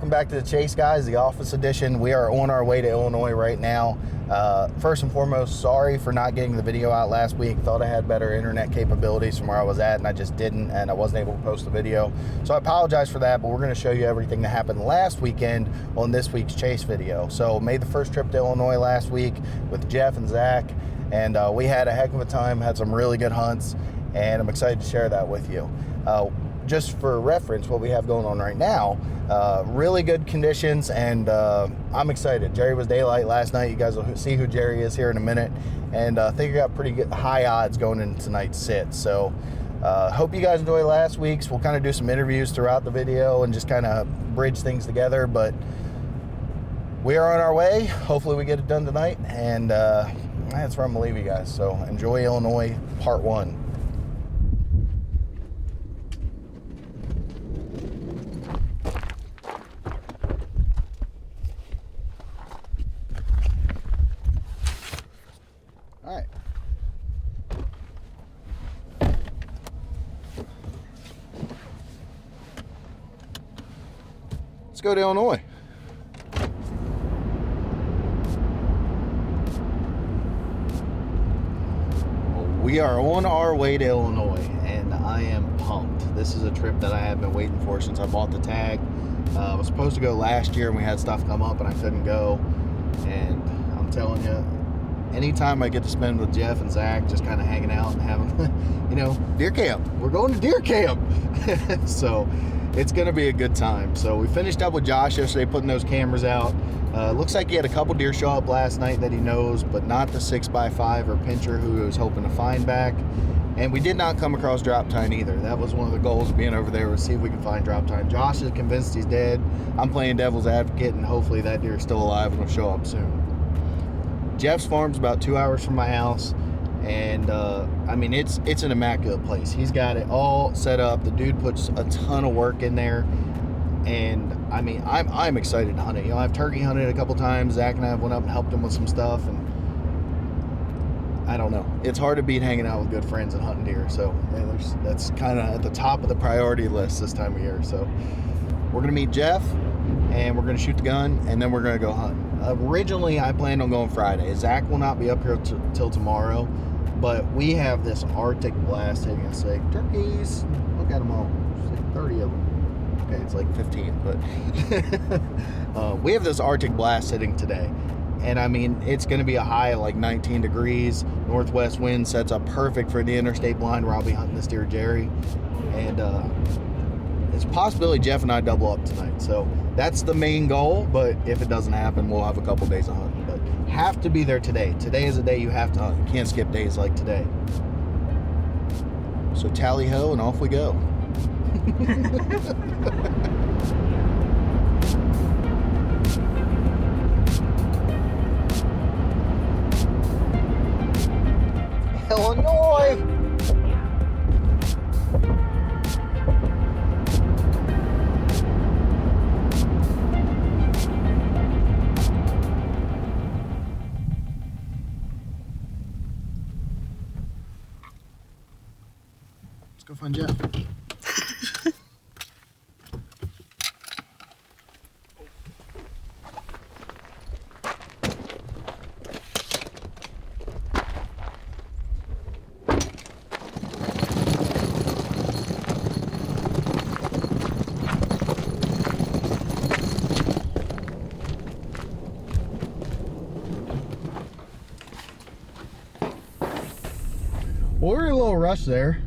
welcome back to the Chase, guys, the office edition. We are on our way to Illinois right now. First and foremost, sorry for not getting the video out last week. Thought I had better internet capabilities from where I was at, and I just didn't, and I wasn't able to post the video. So I apologize for that, but we're going to show you everything that happened last weekend on this week's Chase video. So made the first trip to Illinois last week with Jeff and Zach, and we had a heck of a time, had some really good hunts, and I'm excited to share that with you. Just for reference, what we have going on right now, really good conditions, and I'm excited. Jerry was daylight last night. You guys will see who Jerry is here in a minute, and I think we got pretty good high odds going into tonight's sit. So hope you guys enjoy last week's. We'll kind of do some interviews throughout the video and just kind of bridge things together, but we are on our way. Hopefully we get it done tonight, and that's where I'm gonna leave you guys. So enjoy Illinois part 1. Let's go to Illinois. We are on our way to Illinois, and I am pumped. This is a trip that I have been waiting for since I bought the tag. I was supposed to go last year, and we had stuff come up, and I couldn't go. And I'm telling you, anytime I get to spend with Jeff and Zach, just kind of hanging out and having, deer camp. We're going to deer camp. So it's going to be a good time. So we finished up with Josh yesterday, putting those cameras out. Looks like he had a couple deer show up last night that he knows, but not the 6x5 or pincher who he was hoping to find back. And we did not come across drop tine either. That was one of the goals of being over there, was see if we can find drop tine. Josh is convinced he's dead. I'm playing devil's advocate, and hopefully that deer is still alive and will show up soon. Jeff's farm's about 2 hours from my house, and I mean, it's an immaculate place. He's got it all set up. The dude puts a ton of work in there, and I mean, I'm excited to hunt it. I've turkey hunted a couple times. Zach and I went up and helped him with some stuff, and I don't know. It's hard to beat hanging out with good friends and hunting deer. So that's kind of at the top of the priority list this time of year. So we're gonna meet Jeff, and we're gonna shoot the gun, and then we're gonna go hunt. Originally, I planned on going Friday. Zach will not be up here till tomorrow, but we have this Arctic blast hitting us. Like, turkeys, look at them all. There's like 30 of them. Okay, it's like 15, but we have this Arctic blast hitting today. And I mean, it's going to be a high of like 19 degrees. Northwest wind sets up perfect for the interstate blind where I'll be hunting this deer, Jerry. And it's a possibility Jeff and I double up tonight. So that's the main goal, but if it doesn't happen, we'll have a couple days of hunting. But have to be there today. Today is a day you have to hunt. You can't skip days like today. So tally ho, and off we go. Illinois! Let's go find Jeff. Well, we're in a little rush there,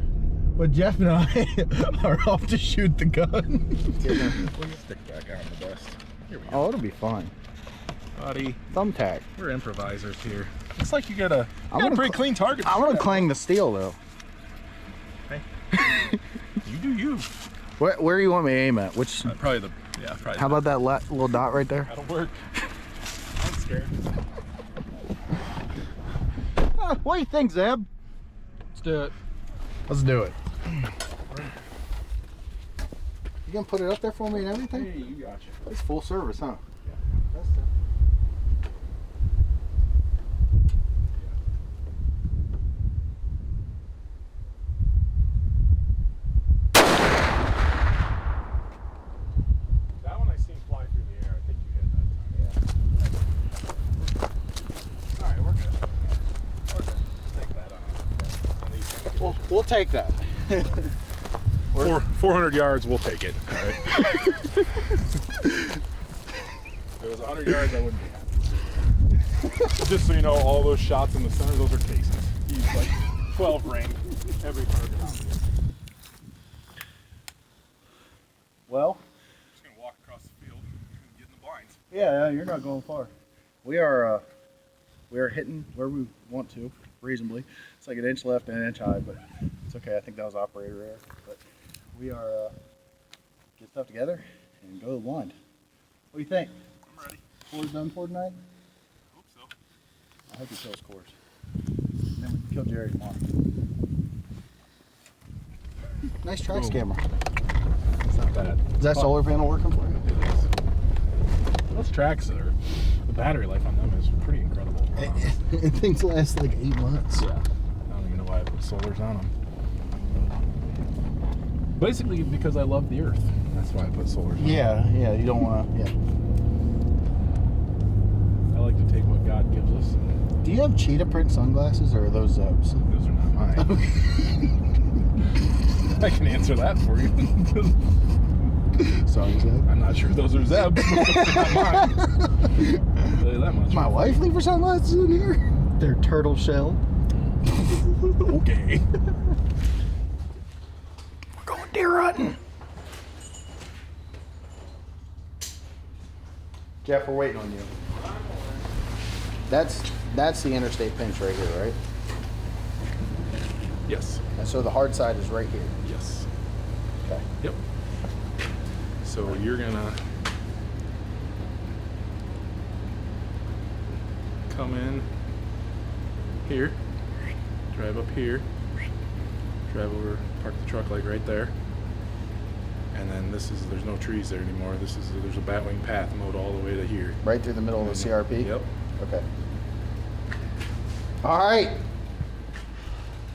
but Jeff and I are off to shoot the gun. Stick back on the best. Here we go. Oh, it'll be fun. Buddy. Thumbtack. We're improvisers here. Looks like you got a pretty clean target. I'm gonna clang the steel though. Hey. You do you. Where do you want me to aim at? Which? Probably How about that little dot right there? That'll work. I'm scared. What do you think, Zeb? Let's do it. Let's do it. You gonna put it up there for me and everything? Hey, you gotcha. It's full service, huh? Yeah. That's That one I seen fly through We'll take that. 400 yards, we'll take it. All right. If it was 100 yards, I wouldn't be happy. Just so you know, all those shots in the center, those are cases. He's like 12 range every target out here. Well, I'm just gonna walk across the field and get in the blinds. yeah, you're not going far. We are hitting where we want to, reasonably. It's like an inch left and an inch high, but it's okay. I think that was operator error. But we are get stuff together and go to the blind. What do you think? I'm ready. Core's done for tonight? I hope so. I hope he kills Core's. And then we can kill Jerry tomorrow. Nice tracks Boom. camera. It's not bad. Is that solar panel working for you? It is. Those tracks are, the battery life on them is pretty incredible. And things last like 8 months. Yeah. I don't even know why I put solars on them. Basically because I love the earth. That's why I put solars on. Yeah, you don't want to, I like to take what God gives us. Do you have cheetah print sunglasses or are those Zebs? Those are not mine. I can answer that for you. Sorry, Zeb. I'm not sure those are Zeb. Those are not mine. I'll tell you that much. My wife leave her sunglasses in here? They're turtle shell. Okay. We're going deer hunting. Jeff, we're waiting on you. That's the interstate pinch right here, right? Yes. And so the hard side is right here. Yes. Okay. Yep. So you're gonna come in here, drive up here, drive over, park the truck like right there, and then there's no trees there anymore. There's a batwing path mowed all the way to here. Right through the middle of the CRP? Yep. Okay. All right.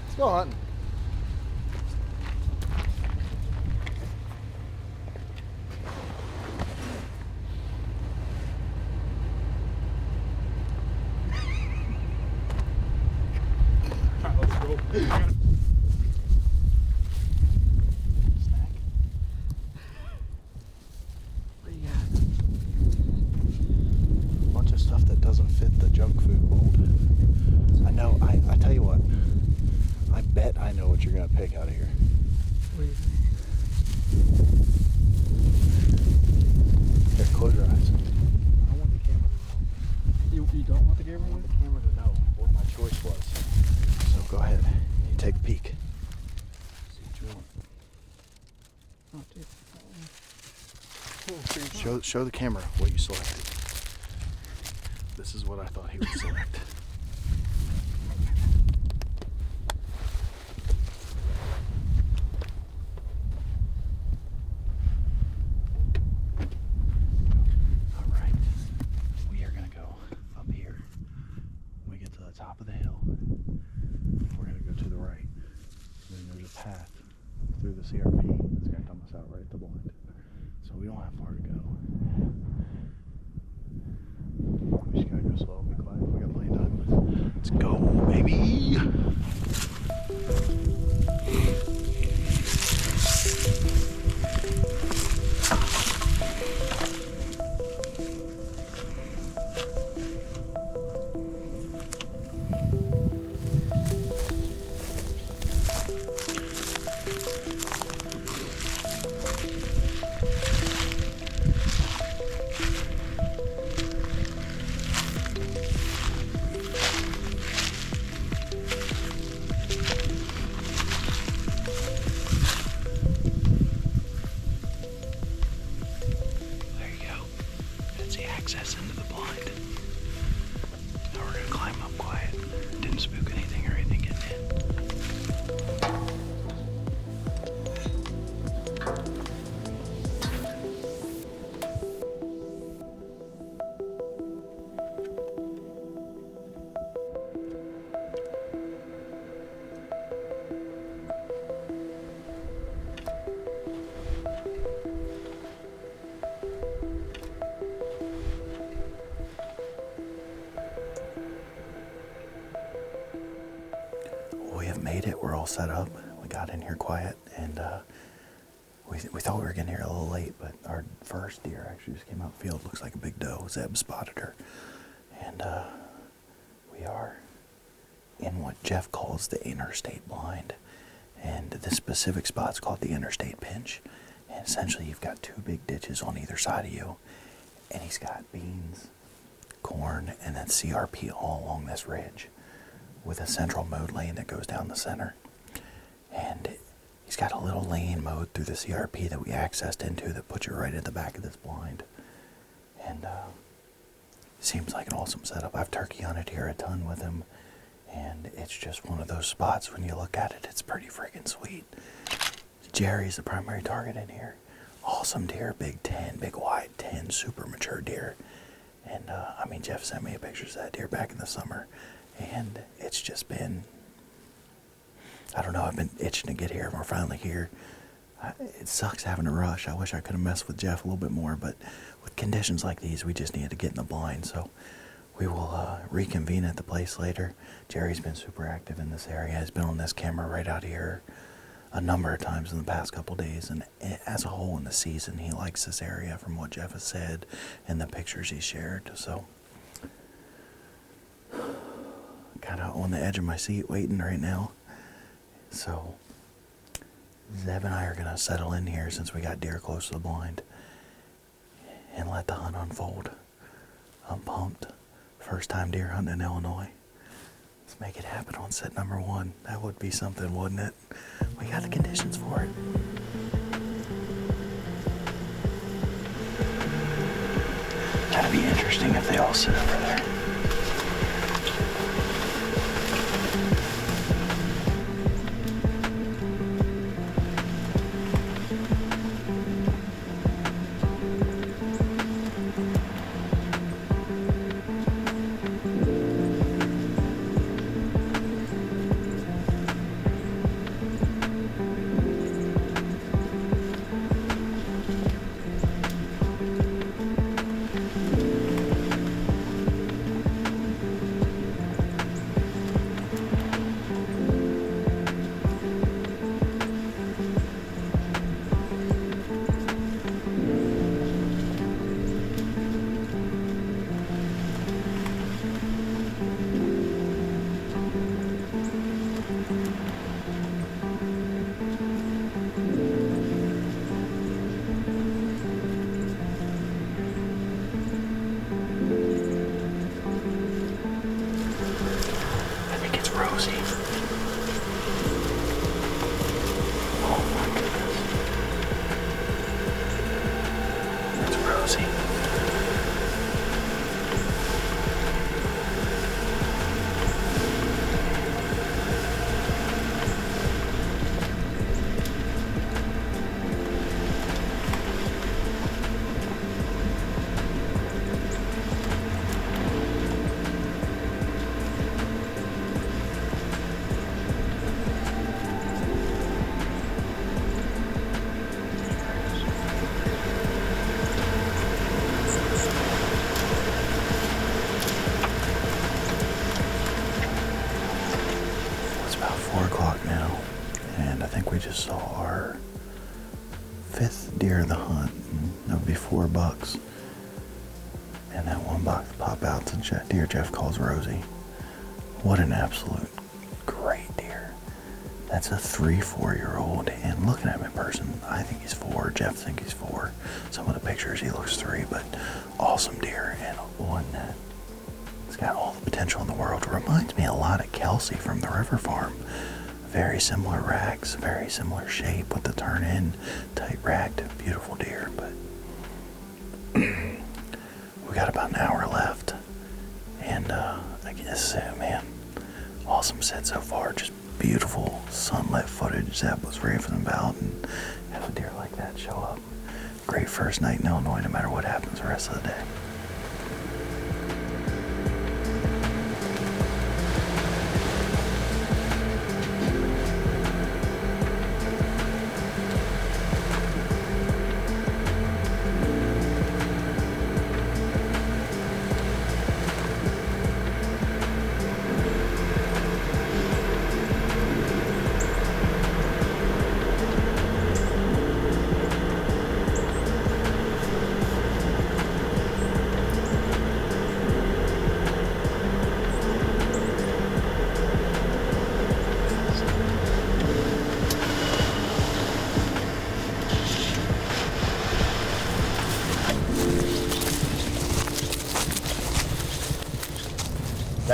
Let's go hunting. Let's go. What do you got? Bunch of stuff that doesn't fit the junk food mold. I know. I tell you what. I bet I know what you're gonna pick out of here. What do you think? Here, close your eyes. I want the camera to know. You don't want the camera? I want the camera to know what my choice was. So go ahead. You take a peek. See what you want. Oh, dude. Show the camera what you selected. This is what I thought he would select. All right. We are gonna go up here. When we get to the top of the hill, we're gonna go to the right. And then there's a path through the CRP that's gonna dump us out right at the blind. So we don't have far to go. We just gotta go slow and be quiet. We got plenty of time. Let's go, baby! we have made it. We're all set up. We got in here quiet, and we thought we were getting here a little late, but our first deer actually just came out field. Looks like a big doe. Zeb spotted her. And we are in what Jeff calls the interstate blind. And this specific spot's called the interstate pinch. And essentially you've got two big ditches on either side of you. And he's got beans, corn, and then CRP all along this ridge with a central mowed lane that goes down the center. And he's got a little lane mowed through the CRP that we accessed into that puts you right at the back of this blind. And seems like an awesome setup. I've turkey hunted here a ton with him, and it's just one of those spots when you look at it, it's pretty freaking sweet. Jerry's the primary target in here. Awesome deer, big 10, big wide 10, super mature deer. And I mean, Jeff sent me pictures of that deer back in the summer, and it's just been, I don't know, I've been itching to get here, and we're finally here. It sucks having to rush. I wish I could have messed with Jeff a little bit more, but with conditions like these, we just need to get in the blind. So we will reconvene at the place later. Jerry's been super active in this area. He's been on this camera right out here a number of times in the past couple days, and as a whole in the season, he likes this area from what Jeff has said and the pictures he shared. So kind of on the edge of my seat waiting right now. So Zeb and I are going to settle in here since we got deer close to the blind and let the hunt unfold. I'm pumped. First time deer hunting in Illinois. Let's make it happen on set number 1. That would be something, wouldn't it? We got the conditions for it. That'd be interesting if they all sit over there. Saw our 5th deer of the hunt. That would be 4 bucks. And that one buck pop out to deer Jeff calls Rosie. What an absolute great deer. That's a 3-4-year-old, and looking at him in person, I think he's 4. Jeff thinks he's 4. Some of the pictures he looks 3, but awesome deer, and one that's got all the potential in the world. Reminds me a lot of Kelsey from the River Farm. Very similar rags, very similar shape with the turn-in, tight-racked, beautiful deer. But we got about an hour left, and I guess, man, awesome set so far. Just beautiful sunlit footage Zeb was raving about, and have a deer like that show up. Great first night in Illinois, no matter what happens the rest of the day.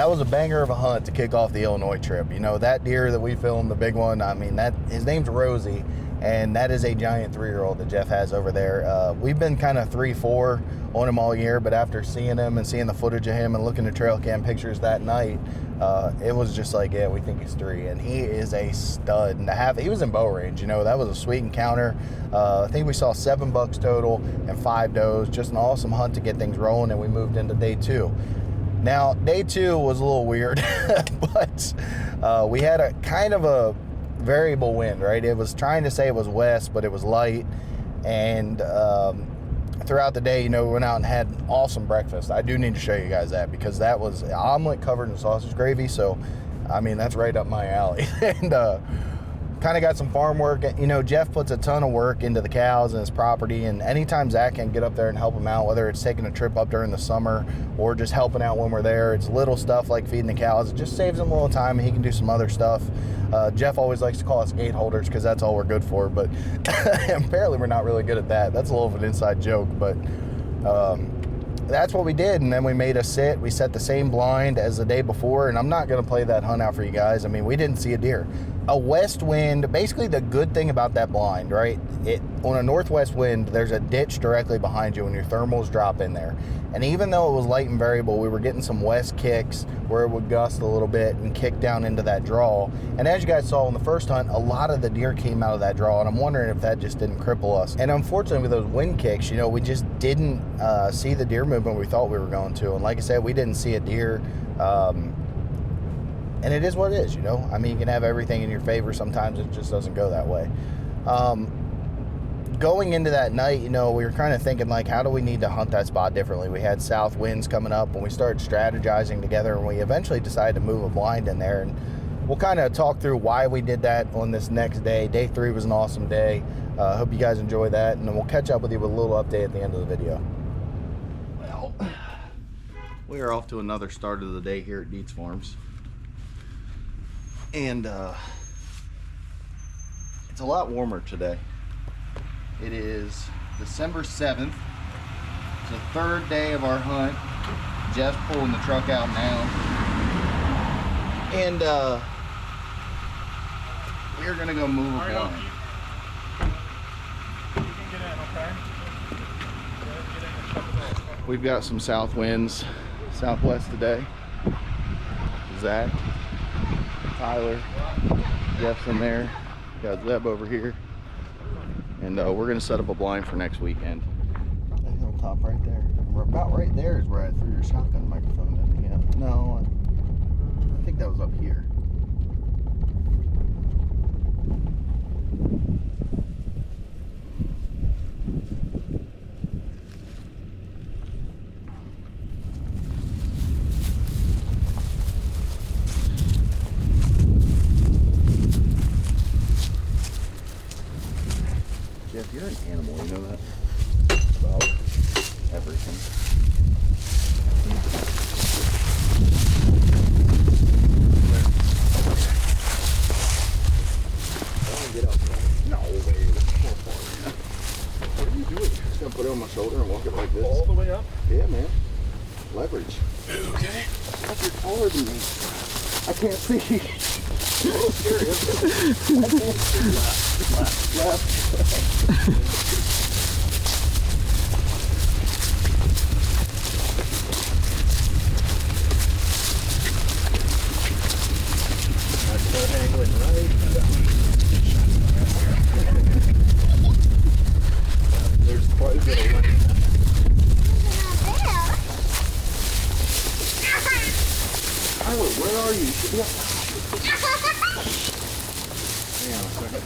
that was a banger of a hunt to kick off the Illinois trip. You know, that deer that we filmed, the big one, I mean, his name's Rosie, and that is a giant 3-year-old that Jeff has over there. We've been kind of 3-4 on him all year, but after seeing him and seeing the footage of him and looking at trail cam pictures that night, it was just like, yeah, we think he's 3, and he is a stud. And he was in bow range, you know, that was a sweet encounter. I think we saw 7 bucks total and 5 does, just an awesome hunt to get things rolling, and we moved into day 2. Now, day 2 was a little weird, but we had a kind of a variable wind, right? It was trying to say it was west, but it was light, and throughout the day, you know, we went out and had an awesome breakfast. I do need to show you guys that, because that was an omelet covered in sausage gravy, so, I mean, that's right up my alley. And kind of got some farm work. You know, Jeff puts a ton of work into the cows and his property, and anytime Zach can get up there and help him out, whether it's taking a trip up during the summer or just helping out when we're there, it's little stuff like feeding the cows. It just saves him a little time, and he can do some other stuff. Jeff always likes to call us gate holders because that's all we're good for, but apparently we're not really good at that. That's a little of an inside joke, but that's what we did. And then we made a sit. We set the same blind as the day before, and I'm not going to play that hunt out for you guys. I mean, we didn't see a deer. A west wind, basically the good thing about that blind, right? On a northwest wind, there's a ditch directly behind you when your thermals drop in there. And even though it was light and variable, we were getting some west kicks where it would gust a little bit and kick down into that draw. And as you guys saw in the first hunt, a lot of the deer came out of that draw, and I'm wondering if that just didn't cripple us. And unfortunately, with those wind kicks, you know, we just didn't see the deer movement we thought we were going to. And like I said, we didn't see a deer. And it is what it is, you know. I mean, you can have everything in your favor. Sometimes it just doesn't go that way. Going into that night, you know, we were kind of thinking, like, how do we need to hunt that spot differently? We had south winds coming up, and we started strategizing together, and we eventually decided to move a blind in there. And we'll kind of talk through why we did that on this next day. Day 3 was an awesome day. Hope you guys enjoy that, and then we'll catch up with you with a little update at the end of the video. Well, we are off to another start of the day here at Deets Farms. And it's a lot warmer today. It is December 7th. It's the 3rd day of our hunt. Jeff's pulling the truck out now. And we're gonna go move a blind. You can get in, okay? We've got some south winds, southwest today. Zach, Tyler, Jeff's in there. Got Zeb over here. And we're gonna set up a blind for next weekend. That hilltop right there. We're about right there is where I threw your shotgun microphone in. Yeah. No, I think that was up here. Jeff, you're an animal, you know that? About everything. Get up. No way. More far, man. What are you doing? Just gonna put it on my shoulder and walk it like this. All the way up? Yeah, man. Leverage. Okay. You're taller than me. I can't see. A little scary, isn't it? I can't see. Left. There's quite a bit of wind. Tyler, where are you? You should be up. Hang on a second.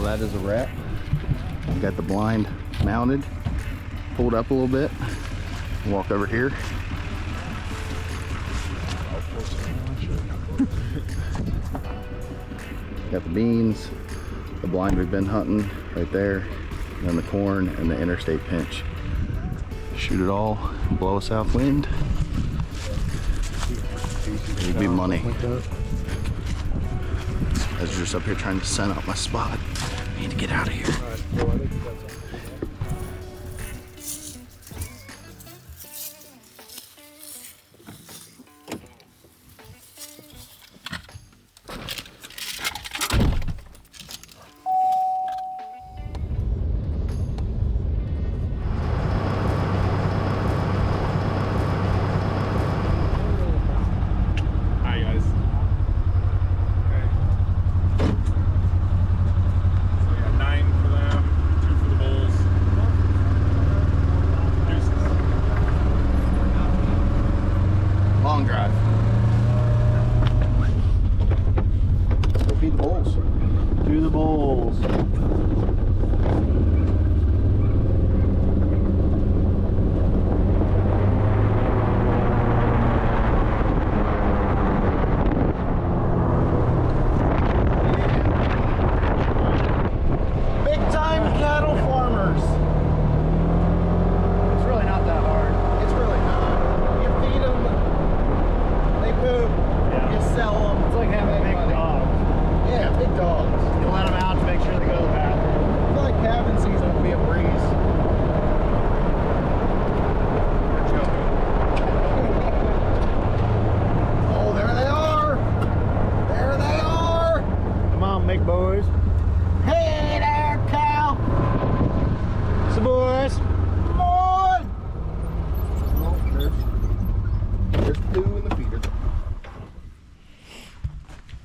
that is a wrap. I've got the blind mounted, pulled up a little bit. Walk over here. Got the beans, the blind we've been hunting right there, and then the corn and the interstate pinch. Shoot it all, blow a south wind. It'd be money. As we're just up here trying to scent out my spot. I need to get out of here.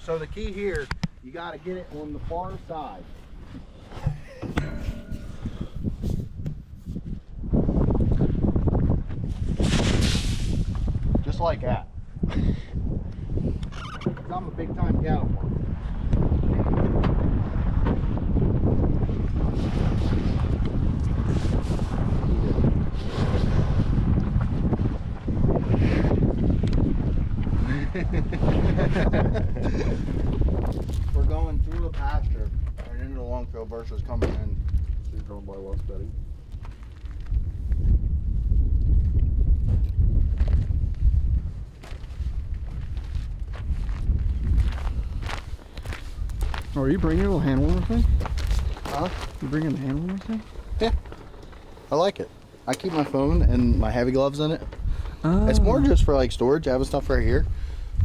So the key here, you got to get it on the far side. Just like that. I'm a big time cattle farmer. We're going through a pasture and into the long field versus coming in. So you're going by what's bedding. Oh, are you bringing a little hand warmer thing? Huh? You bringing the hand warmer thing? Yeah. I like it. I keep my phone and my heavy gloves in it. Oh. It's more just for like storage, having stuff right here.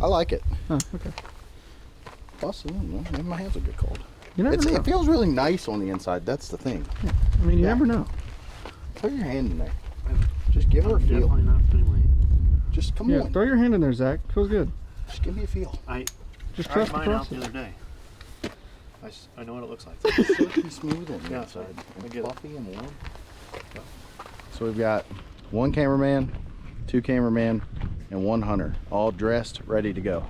I like it. Oh, okay. Plus, I don't know, maybe my hands will get cold. You never know. It feels really nice on the inside. That's the thing. Yeah. I mean, you never know. Throw your hand in there. Just give her a feel. Definitely not feeling. Just come Yeah, on. throw your hand in there, Zach. Feels good. Just give me a feel. Just Tried trust the mine out the process. other day. I know what it looks like. It's silky smooth on the Yeah, inside. I And get it. fluffy and warm. So we've got one cameraman, two cameraman, and one hunter, all dressed, ready to go.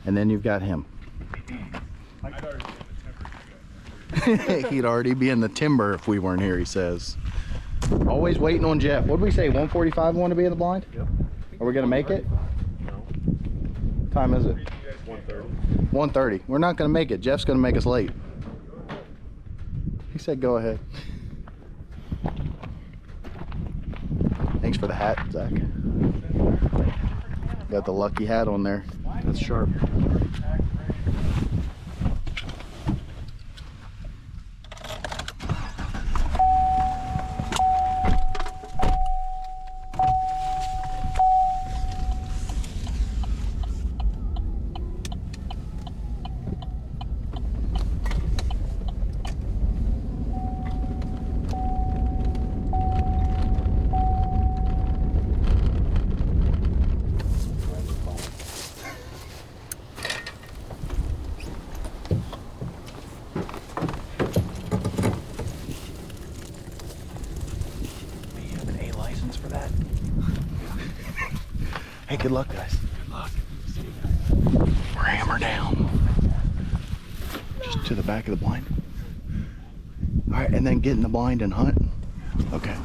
And then you've got him. He'd already be in the timber if we weren't here, he says. Always waiting on Jeff. What did we say, 145 want to be in the blind? Yep. Are we going to make it? No. Time is it? 1:30. 1:30. We're not going to make it. Jeff's going to make us late. He said go ahead. Thanks for the hat, Zach. Got the lucky hat on there. That's sharp. Hey, good luck, guys. Good luck. We're hammer down. Just to the back of the blind. All right, and then get in the blind and hunt. Okay.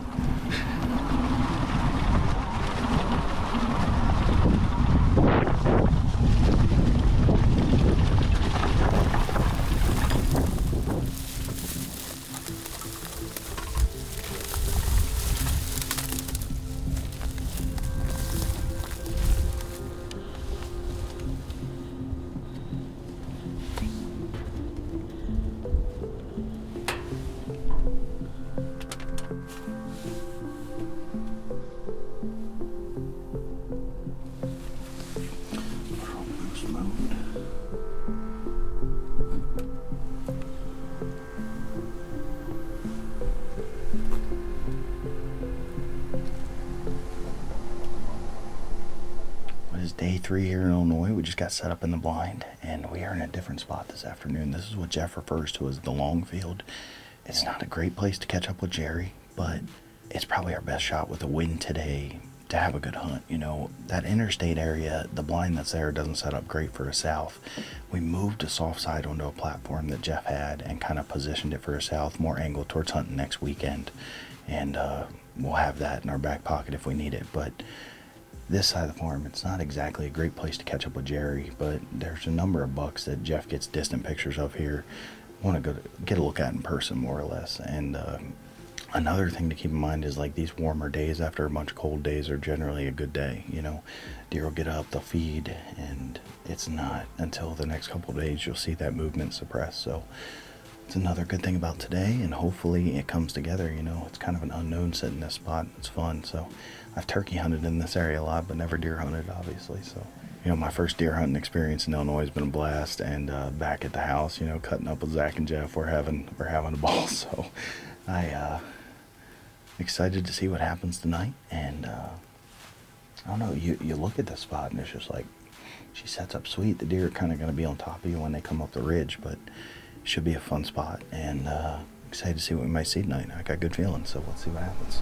Day 3 here in Illinois. We just got set up in the blind and we are in a different spot this afternoon. This is what Jeff refers to as the long field. It's not a great place to catch up with Jerry, but it's probably our best shot with the wind today to have a good hunt. You know, that interstate area, the blind that's there doesn't set up great for a south. We moved a soft side onto a platform that Jeff had and kind of positioned it for a south, more angled towards hunting next weekend. And we'll have that in our back pocket if we need it. But this side of the farm, it's not exactly a great place to catch up with Jerry, but there's a number of bucks that Jeff gets distant pictures of here. Want to go get a look at in person, more or less. And another thing to keep in mind is like these warmer days after a bunch of cold days are generally a good day. You know, deer will get up, they'll feed, and it's not until the next couple of days you'll see that movement suppressed. So it's another good thing about today, and hopefully it comes together. You know, it's kind of an unknown sitting in this spot. It's fun. So I've turkey hunted in this area a lot, but never deer hunted, obviously. So, you know, my first deer hunting experience in Illinois has been a blast. And back at the house, you know, cutting up with Zach and Jeff, we're having a ball. So I excited to see what happens tonight. And I don't know, you look at this spot and it's just like, she sets up sweet. The deer are kind of going to be on top of you when they come up the ridge, but it should be a fun spot. And excited to see what we might see tonight. I got good feelings, so let's see what happens.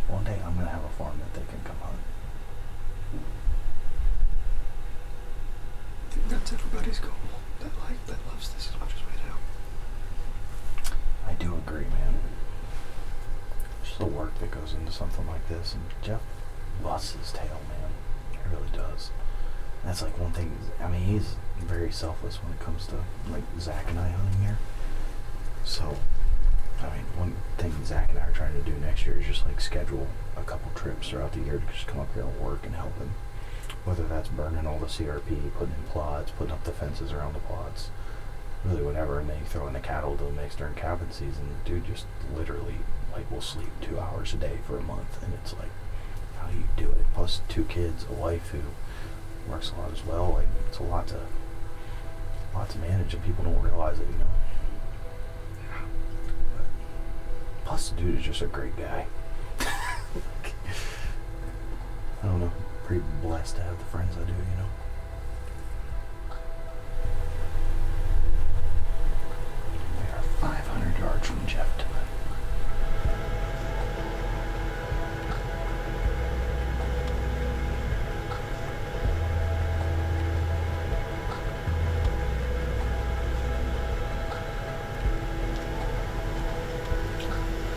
One day I'm going to have a farm that they can come hunt. I think that's everybody's goal. That loves this as much as we do. I do agree, man. Just the work that goes into something like this, and Jeff busts his tail, man. He really does. That's like one thing. I mean, he's very selfless when it comes to like Zach and I hunting here. So, I mean, one thing Zach and I are trying to do next year is just like schedule a couple trips throughout the year to just come up here and work and help him. Whether that's burning all the CRP, putting in plots, putting up the fences around the plots, really whatever, and then you throw in the cattle to the mix during calving season. The dude just literally, like, will sleep 2 hours a day for a month, and it's like, how do you do it? Plus 2 kids, a wife who works a lot as well. Like, it's a lot to manage, and people don't realize it, you know. But, plus the dude is just a great guy. I don't know. Pretty blessed to have the friends I do, you know. We are 500 yards from Jeff tonight.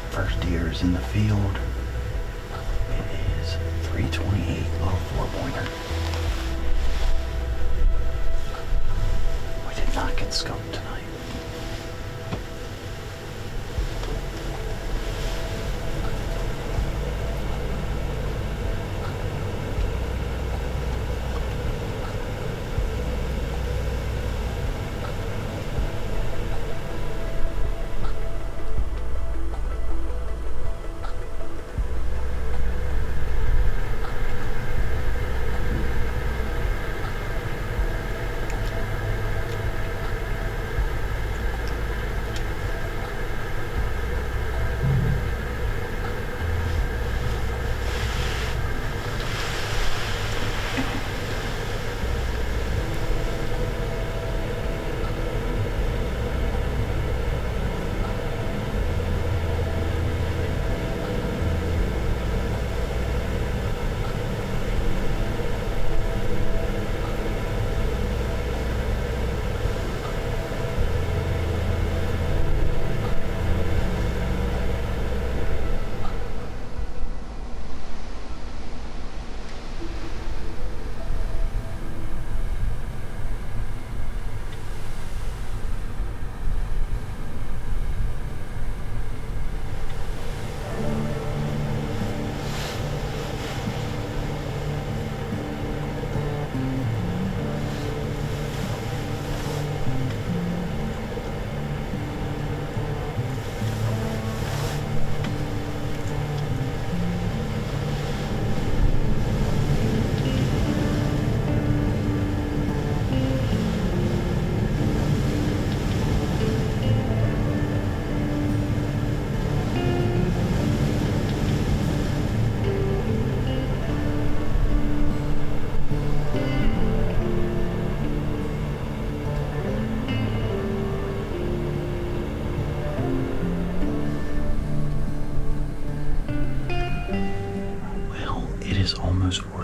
First deer is in the field. It is 328 little 4-pointer. We did not get skunked tonight.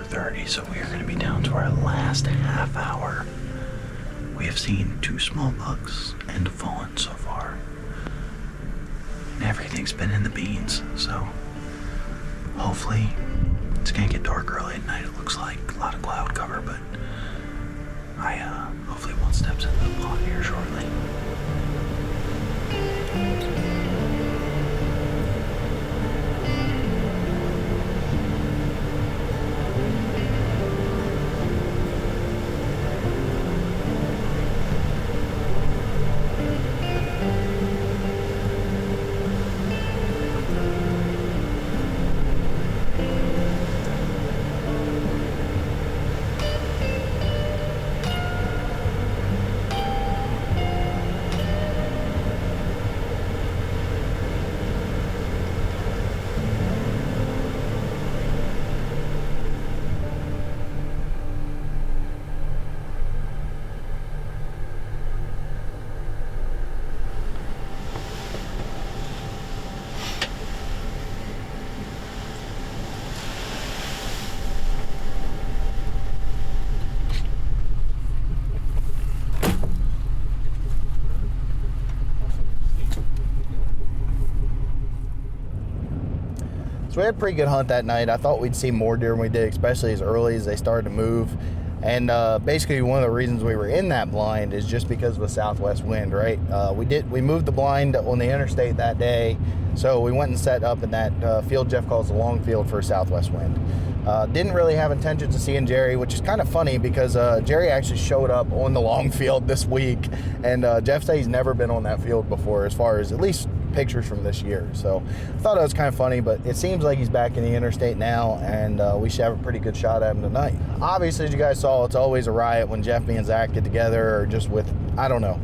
5:30, so we are going to be down to our last half hour. We have seen 2 small bucks and a fawn so far. And everything's been in the beans, so hopefully it's going to get dark early at night. It looks like a lot of cloud cover, but hopefully one steps into the pond here shortly. So we had a pretty good hunt that night. I thought we'd see more deer than we did, especially as early as they started to move. And basically one of the reasons we were in that blind is just because of the southwest wind, right? We moved the blind on the interstate that day, so we went and set up in that field Jeff calls the long field for a southwest wind. Didn't really have intentions of seeing Jerry, which is kind of funny because Jerry actually showed up on the long field this week, and Jeff said he's never been on that field before, as far as at least pictures from this year. So I thought it was kind of funny, but it seems like he's back in the interstate now, and we should have a pretty good shot at him tonight. Obviously, as you guys saw, it's always a riot when Jeff and Zach get together, or just with, I don't know.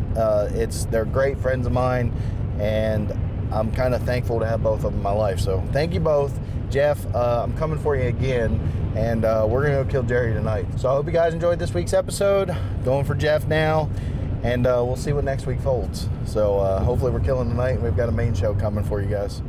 They're great friends of mine, and I'm kind of thankful to have both of them in my life. So thank you both. Jeff, I'm coming for you again, and we're going to go kill Jerry tonight. So I hope you guys enjoyed this week's episode. Going for Jeff now, and we'll see what next week holds. So hopefully we're killing tonight, and we've got a main show coming for you guys.